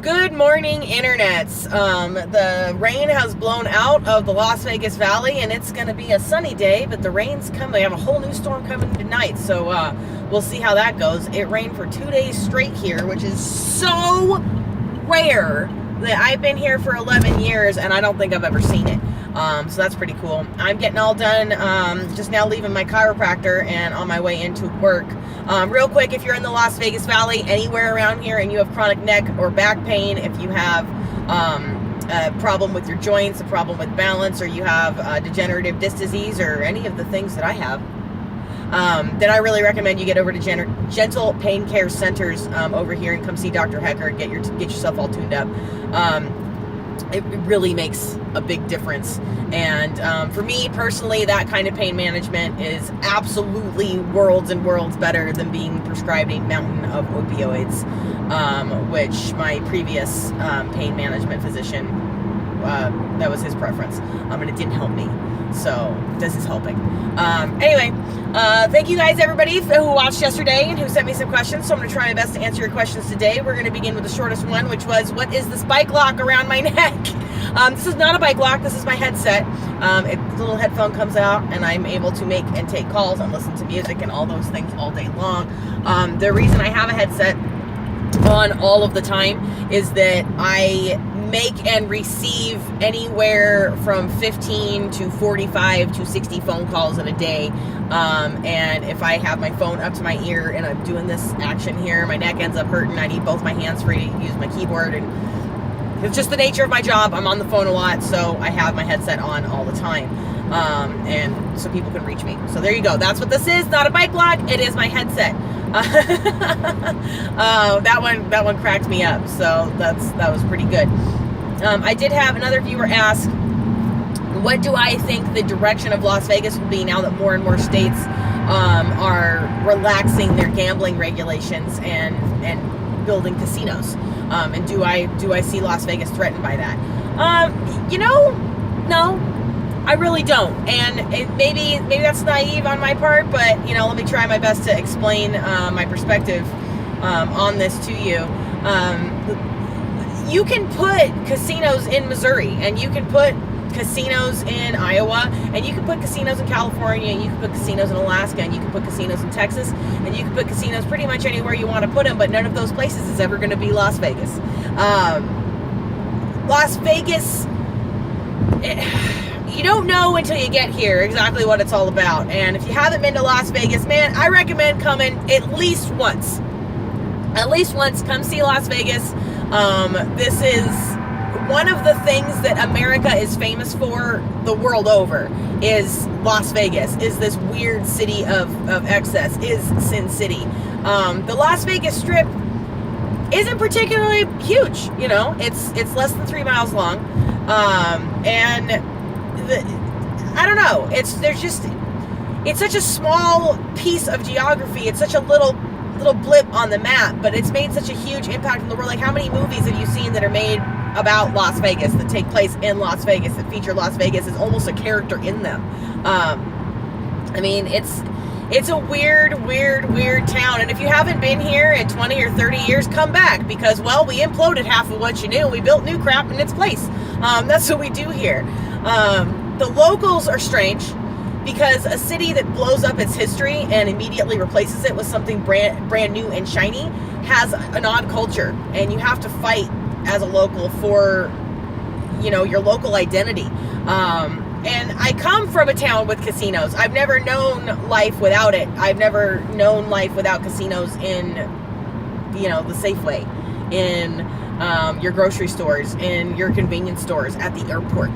Good morning, internets. The rain has blown out of the Las Vegas Valley, and it's going to be a sunny day, but the rain's coming. We have a whole new storm coming tonight, so we'll see how that goes. It rained for 2 days straight here, which is so rare that I've been here for 11 years, and I don't think I've ever seen it. So that's pretty cool. I'm getting all done, just now leaving my chiropractor and on my way into work. Real quick, if you're in the Las Vegas Valley, anywhere around here, and you have chronic neck or back pain, if you have a problem with your joints, a problem with balance, or you have degenerative disc disease, or any of the things that I have, then I really recommend you get over to Gentle Pain Care Centers over here and come see Dr. Hecker and get yourself all tuned up. It really makes a big difference. And for me personally, that kind of pain management is absolutely worlds and worlds better than being prescribed a mountain of opioids, which my previous pain management physician, that was his preference, and it didn't help me. So this is helping. Anyway, thank you guys, everybody who watched yesterday and who sent me some questions. So I'm going to try my best to answer your questions today. We're going to begin with the shortest one, which was, what is this bike lock around my neck? This is not a bike lock. This is my headset. The little headphone comes out, and I'm able to make and take calls and listen to music and all those things all day long. The reason I have a headset on all of the time is that I make and receive anywhere from 15 to 45 to 60 phone calls in a day. And if I have my phone up to my ear and I'm doing this action here, my neck ends up hurting. I need both my hands free to use my keyboard, and it's just the nature of my job. I'm on the phone a lot, so I have my headset on all the time. And so people can reach me. So there you go. That's what this is. Not a bike lock. It is my headset. That one cracked me up. So that was pretty good. I did have another viewer ask, what do I think the direction of Las Vegas will be now that more and more states are relaxing their gambling regulations and building casinos? And do I see Las Vegas threatened by that? No, I really don't. And maybe that's naive on my part, but let me try my best to explain my perspective on this to you. You can put casinos in Missouri, and you can put casinos in Iowa, and you can put casinos in California, and you can put casinos in Alaska, and you can put casinos in Texas, and you can put casinos pretty much anywhere you want to put them, but none of those places is ever going to be Las Vegas. Las Vegas, you don't know until you get here exactly what it's all about. And if you haven't been to Las Vegas, man, I recommend coming at least once. At least once, come see Las Vegas. This is one of the things that America is famous for the world over, is Las Vegas, is this weird city of excess, is Sin City. The Las Vegas Strip isn't particularly huge, it's less than 3 miles long. And I don't know, it's such a small piece of geography. It's such a little blip on the map, but it's made such a huge impact in the world. Like, how many movies have you seen that are made about Las Vegas, that take place in Las Vegas, that feature Las Vegas as almost a character in them? It's a weird town, and if you haven't been here in 20 or 30 years, come back, because, well, we imploded half of what you knew. We built new crap in its place. That's what we do here. The locals are strange, because a city that blows up its history and immediately replaces it with something brand new and shiny has an odd culture, and you have to fight as a local for, your local identity. And I come from a town with casinos. I've never known life without it. I've never known life without casinos in, the Safeway, in your grocery stores, in your convenience stores, at the airport.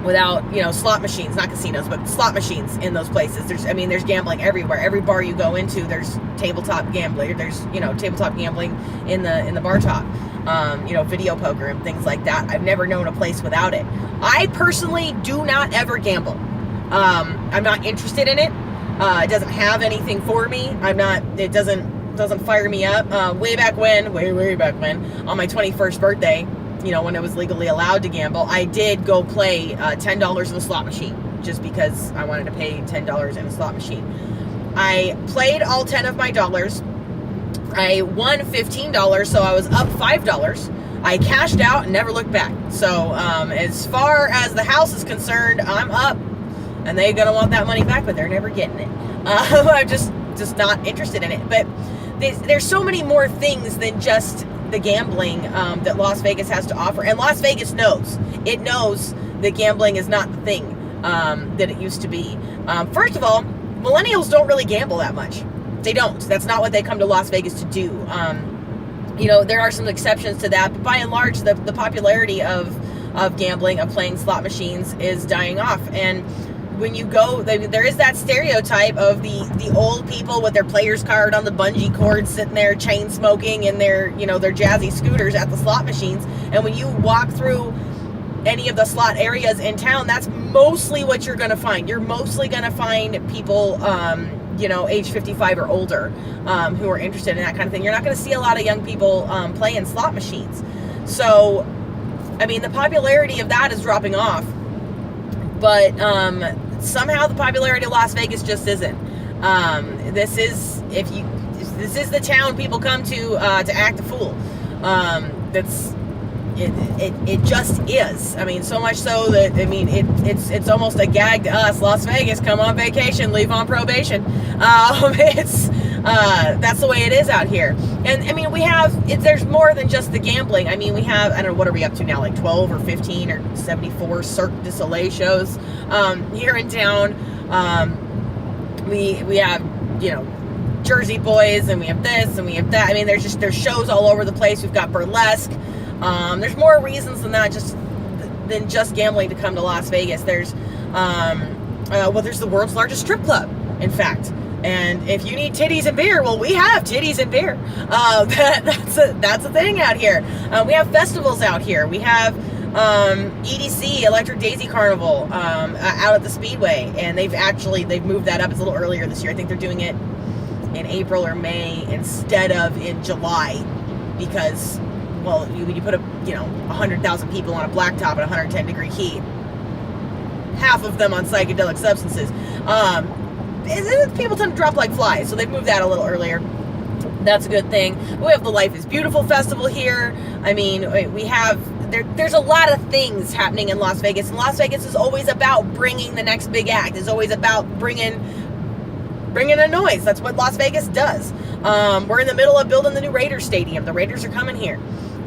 Without, slot machines, not casinos, but slot machines in those places. There's gambling everywhere. Every bar you go into, there's tabletop gambling. There's, tabletop gambling in the bar top. Video poker and things like that. I've never known a place without it. I personally do not ever gamble. I'm not interested in it. It doesn't have anything for me. It doesn't fire me up. Way back when, on my 21st birthday, when I was legally allowed to gamble, I did go play $10 in a slot machine, just because I wanted to pay $10 in a slot machine. I played all 10 of my dollars. I won $15, so I was up $5. I cashed out and never looked back. So as far as the house is concerned, I'm up, and they're gonna want that money back, but they're never getting it. I'm just not interested in it. But there's so many more things than just the gambling that Las Vegas has to offer, and Las Vegas knows. It knows that gambling is not the thing that it used to be. First of all, millennials don't really gamble that much. They don't. That's not what they come to Las Vegas to do. You know, there are some exceptions to that, but by and large, the popularity of gambling, of playing slot machines, is dying off. And when you go, there is that stereotype of the old people with their player's card on the bungee cord, sitting there chain smoking in their, you know, their jazzy scooters at the slot machines. And when you walk through any of the slot areas in town, that's mostly what you're going to find. You're mostly going to find people, you know, age 55 or older, who are interested in that kind of thing. You're not going to see a lot of young people playing slot machines. So, I mean, the popularity of that is dropping off. But somehow the popularity of Las Vegas just isn't. This is the town people come to act a fool. It just is. I mean, so much so that, I mean, it's almost a gag to us. Las Vegas, come on vacation, leave on probation. That's the way it is out here. And I mean, there's more than just the gambling. I mean, we have, I don't know, what are we up to now? Like 12 or 15 or 74 Cirque du Soleil shows here in town. We have, you know, Jersey Boys, and we have this and we have that. I mean, there's shows all over the place. We've got burlesque. There's more reasons than that, than just gambling to come to Las Vegas. There's the world's largest strip club, in fact. And if you need titties and beer, well, we have titties and beer. That's a thing out here. We have festivals out here. We have EDC, Electric Daisy Carnival, out at the Speedway, and they've moved that up. It's a little earlier this year. I think they're doing it in April or May instead of in July, because, well, when you put 100,000 people on a blacktop at 110-degree heat, half of them on psychedelic substances, people tend to drop like flies, so they've moved that a little earlier. That's a good thing. We have the Life is Beautiful festival here. I mean, there's a lot of things happening in Las Vegas, and Las Vegas is always about bringing the next big act. It's always about bringing a noise. That's what Las Vegas does. We're in the middle of building the new Raiders stadium. The Raiders are coming here.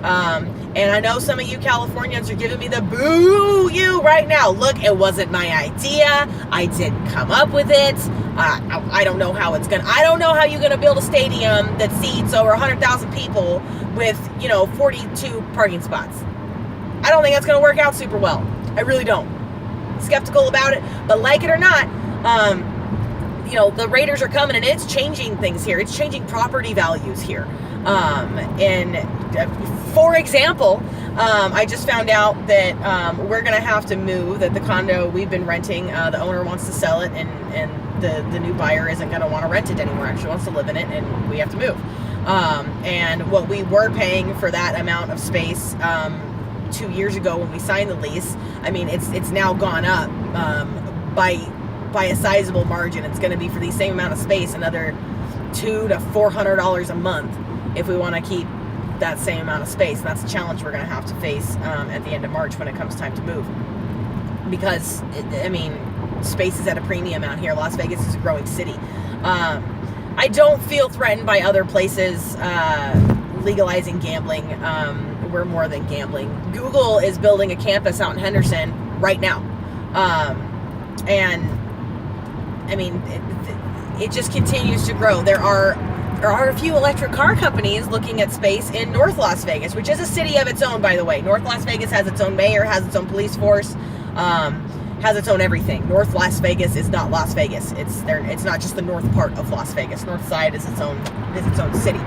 And I know some of you Californians are giving me the boo you right now. Look, it wasn't my idea. I didn't come up with it. I don't know how I don't know how you're going to build a stadium that seats over 100,000 people with, 42 parking spots. I don't think that's going to work out super well. I really don't. Skeptical about it, but like it or not, the Raiders are coming, and it's changing things here. It's changing property values here. For example, I just found out that we're going to have to move, that the condo we've been renting, the owner wants to sell it, and the new buyer isn't going to want to rent it anymore. Actually wants to live in it, and we have to move. And what we were paying for that amount of space 2 years ago when we signed the lease, I mean, it's now gone up by a sizable margin. It's going to be, for the same amount of space, another $200 to $400 a month if we want to keep that same amount of space. And that's a challenge we're going to have to face at the end of March when it comes time to move, because space is at a premium out here. Las Vegas is a growing city. I don't feel threatened by other places legalizing gambling. We're more than gambling. Google is building a campus out in Henderson right now, and it just continues to grow. There are a few electric car companies looking at space in North Las Vegas, which is a city of its own, by the way. North Las Vegas has its own mayor, has its own police force, has its own everything. North Las Vegas is not Las Vegas. It's not just the north part of Las Vegas. North side is its own city.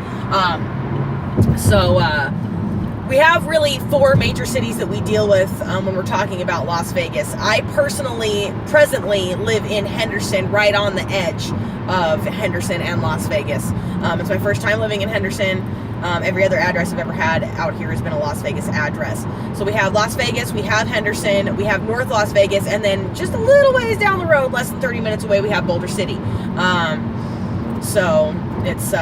We have really 4 major cities that we deal with when we're talking about Las Vegas. I presently live in Henderson, right on the edge of Henderson and Las Vegas. It's my first time living in Henderson. Every other address I've ever had out here has been a Las Vegas address. So we have Las Vegas, we have Henderson, we have North Las Vegas, and then just a little ways down the road, less than 30 minutes away, we have Boulder City. So it's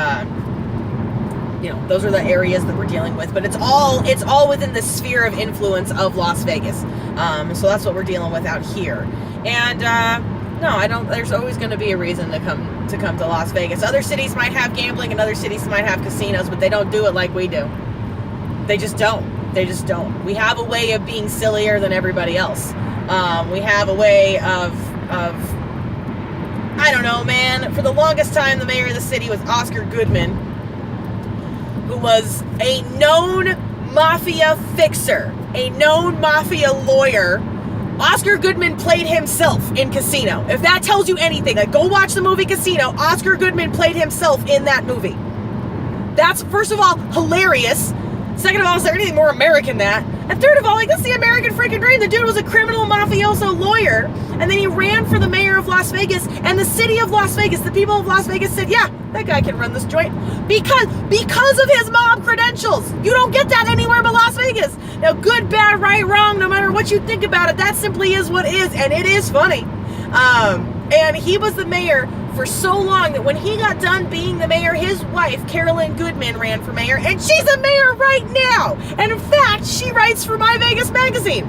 those are the areas that we're dealing with. But it's all within the sphere of influence of Las Vegas. So that's what we're dealing with out here. And no, I don't. There's always going to be a reason to come to Las Vegas. Other cities might have gambling, and other cities might have casinos, but they don't do it like we do. They just don't. We have a way of being sillier than everybody else. We have a way of I don't know, man. For the longest time, the mayor of the city was Oscar Goodman, who was a known mafia fixer, a known mafia lawyer. Oscar Goodman played himself in Casino. If that tells you anything, like, go watch the movie Casino. Oscar Goodman played himself in that movie. That's, first of all, hilarious. Second of all, is there anything more American than that? And third of all, like, that's the American freaking dream. The dude was a criminal mafioso lawyer, and then he ran for the mayor of Las Vegas, and the city of Las Vegas, the people of Las Vegas said, yeah, that guy can run this joint because of his mob credentials. You don't get that anywhere but Las Vegas. Now, good, bad, right, wrong, no matter what you think about it, that simply is what is, and it is funny. And he was the mayor for so long that when he got done being the mayor, his wife, Carolyn Goodman, ran for mayor, and she's a mayor right now. And in fact, she writes for My Vegas magazine.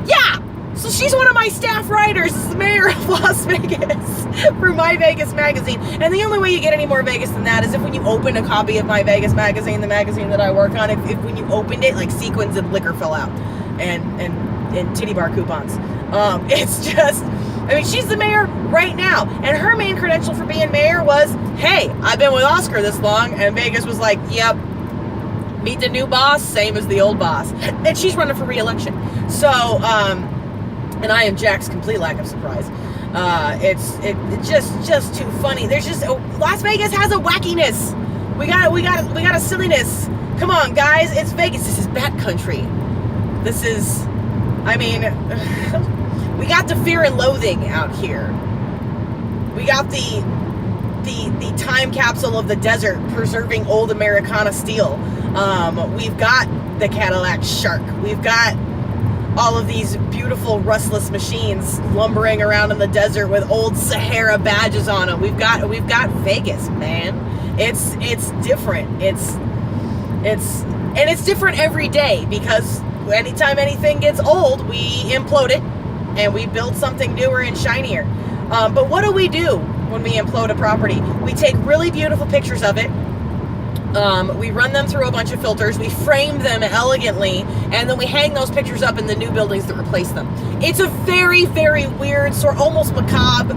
Yeah! So she's one of my staff writers, is the mayor of Las Vegas for My Vegas magazine. And the only way you get any more Vegas than that is if when you open a copy of My Vegas magazine, the magazine that I work on, if when you opened it, like, sequins and liquor fell out. And titty bar coupons. It's just... I mean, she's the mayor right now, and her main credential for being mayor was, hey, I've been with Oscar this long, and Vegas was like, yep, meet the new boss, same as the old boss. And she's running for re-election. So, and I am Jack's complete lack of surprise. It's just too funny. There's just, Las Vegas has a wackiness. We got a silliness. Come on, guys, it's Vegas. This is bat country. This is, I mean... We got the fear and loathing out here. We got the time capsule of the desert preserving old Americana steel. We've got the Cadillac Shark. We've got all of these beautiful rustless machines lumbering around in the desert with old Sahara badges on them. We've got Vegas, man. It's different. It's different every day because anytime anything gets old, we implode it. And we build something newer and shinier. But what do we do when we implode a property? We take really beautiful pictures of it. We run them through a bunch of filters. We frame them elegantly. And then we hang those pictures up in the new buildings that replace them. It's a very, very weird, sort of almost macabre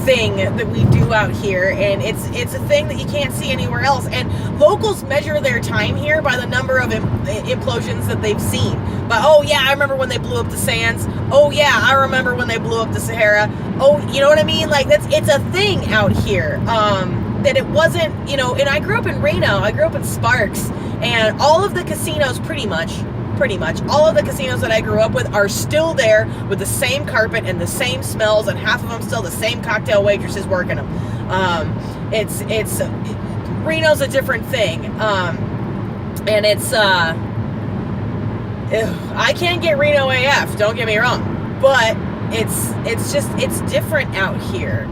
thing that we do out here, and it's a thing that you can't see anywhere else. And locals measure their time here by the number of implosions that they've seen. But oh yeah, I remember when they blew up the Sands. Oh yeah, I remember when they blew up the Sahara. Oh, you know what I mean? Like it's a thing out here. That it wasn't, and I grew up in Reno. I grew up in Sparks, and all of the casinos pretty much all of the casinos that I grew up with are still there with the same carpet and the same smells, and half of them still the same cocktail waitresses working them. Reno's a different thing. And it's I can't get Reno AF, don't get me wrong, but it's different out here.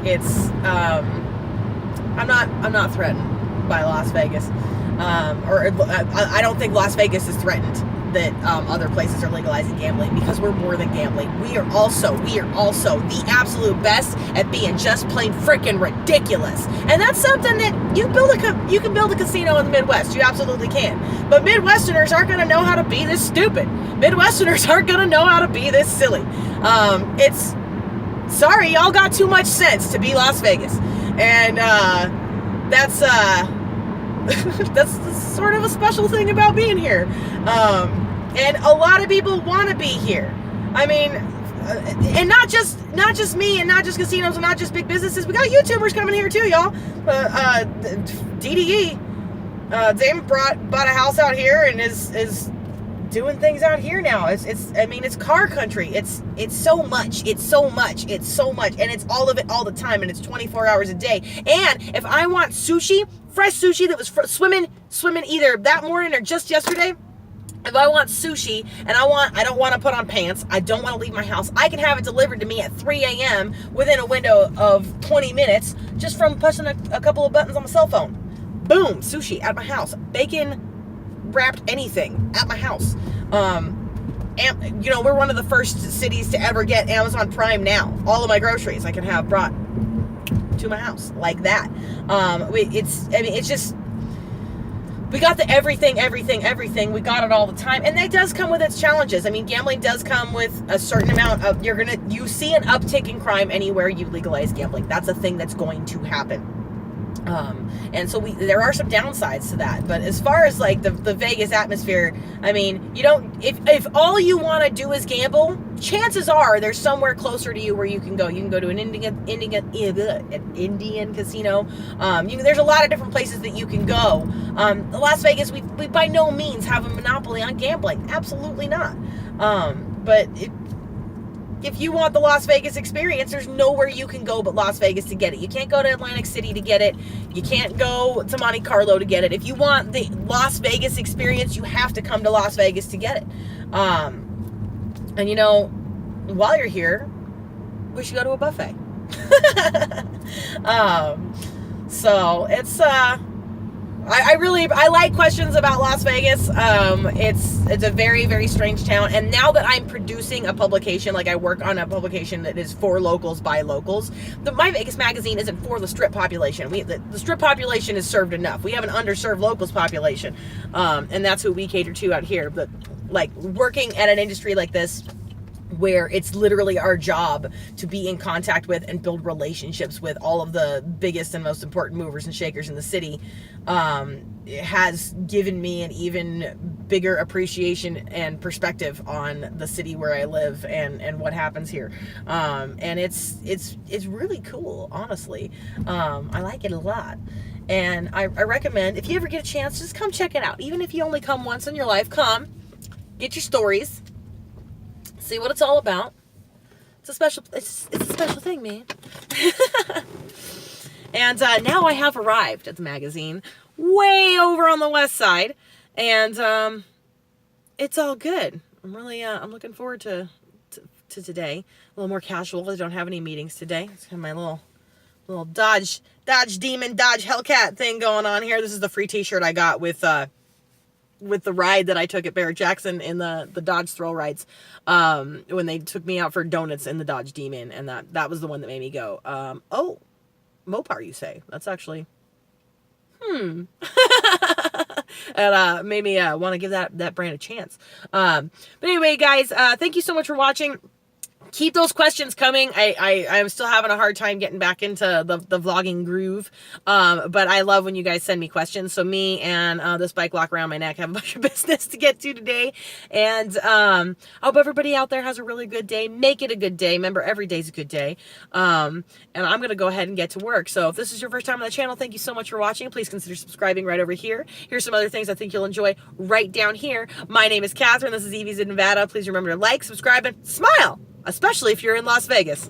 I'm not threatened by Las Vegas. I don't think Las Vegas is threatened that other places are legalizing gambling, because we're more than gambling. We are also the absolute best at being just plain freaking ridiculous. And that's something that you can build a casino in the Midwest. You absolutely can. But Midwesterners aren't going to know how to be this stupid. Midwesterners aren't going to know how to be this silly. Sorry, y'all got too much sense to be Las Vegas. And that's sort of a special thing about being here. And a lot of people want to be here. I mean, and not just me, and not just casinos, and not just big businesses. We got YouTubers coming here too, y'all. DDE, Damon bought a house out here and is doing things out here now. It's car country. It's so much, and it's all of it all the time, and it's 24 hours a day. And if I want sushi, fresh sushi that was swimming either that morning or just yesterday, if I want sushi and I don't want to put on pants, I don't want to leave my house, I can have it delivered to me at 3 a.m. within a window of 20 minutes just from pushing a couple of buttons on my cell phone. boom, sushi at my house, bacon wrapped anything at my house. And, you know, we're one of the first cities to ever get Amazon Prime now. All of my groceries I can have brought to my house like that. It's just, we got the everything. We got it all the time. And that does come with its challenges. I mean, gambling does come with a certain amount of, you see an uptick in crime anywhere you legalize gambling. That's a thing that's going to happen. And so there are some downsides to that. But as far as like the Vegas atmosphere, I mean, you don't, if all you want to do is gamble, chances are there's somewhere closer to you where you can go. You can go to an Indian casino. There's a lot of different places that you can go. Las Vegas, we by no means have a monopoly on gambling. Absolutely not. But if you want the Las Vegas experience, there's nowhere you can go but Las Vegas to get it. You can't go to Atlantic City to get it. You can't go to Monte Carlo to get it. If you want the Las Vegas experience, you have to come to Las Vegas to get it. And you know, while you're here, we should go to a buffet. So it's I like questions about Las Vegas. It's a very, very strange town. And now that I'm producing a publication, like I work on a publication that is for locals by locals, My Vegas magazine isn't for the strip population. The strip population is served enough. We have an underserved locals population. And that's who we cater to out here. But like working at an industry like this, where it's literally our job to be in contact with and build relationships with all of the biggest and most important movers and shakers in the city, it has given me an even bigger appreciation and perspective on the city where I live and what happens here. And it's really cool, honestly. I like it a lot. And I recommend, if you ever get a chance, just come check it out. Even if you only come once in your life, come, get your stories, see what it's all about. It's a special thing, man. And now I have arrived at the magazine, way over on the west side, and it's all good. I'm really I'm looking forward to today. A little more casual. I don't have any meetings today. It's kind of my little Dodge Demon, Dodge Hellcat thing going on here. This is the free T-shirt I got with the ride that I took at Barrett Jackson in the Dodge thrill rides, when they took me out for donuts in the Dodge Demon, and that was the one that made me go, oh, Mopar, you say? That's actually, and made me want to give that brand a chance. But anyway, guys, thank you so much for watching. Keep those questions coming. I'm still having a hard time getting back into the vlogging groove. But I love when you guys send me questions. So me and this bike lock around my neck have a bunch of business to get to today. And I hope everybody out there has a really good day. Make it a good day. Remember, every day's a good day. And I'm going to go ahead and get to work. So if this is your first time on the channel, thank you so much for watching. Please consider subscribing right over here. Here's some other things I think you'll enjoy right down here. My name is Catherine. This is Evie's in Nevada. Please remember to like, subscribe, and smile. Especially if you're in Las Vegas.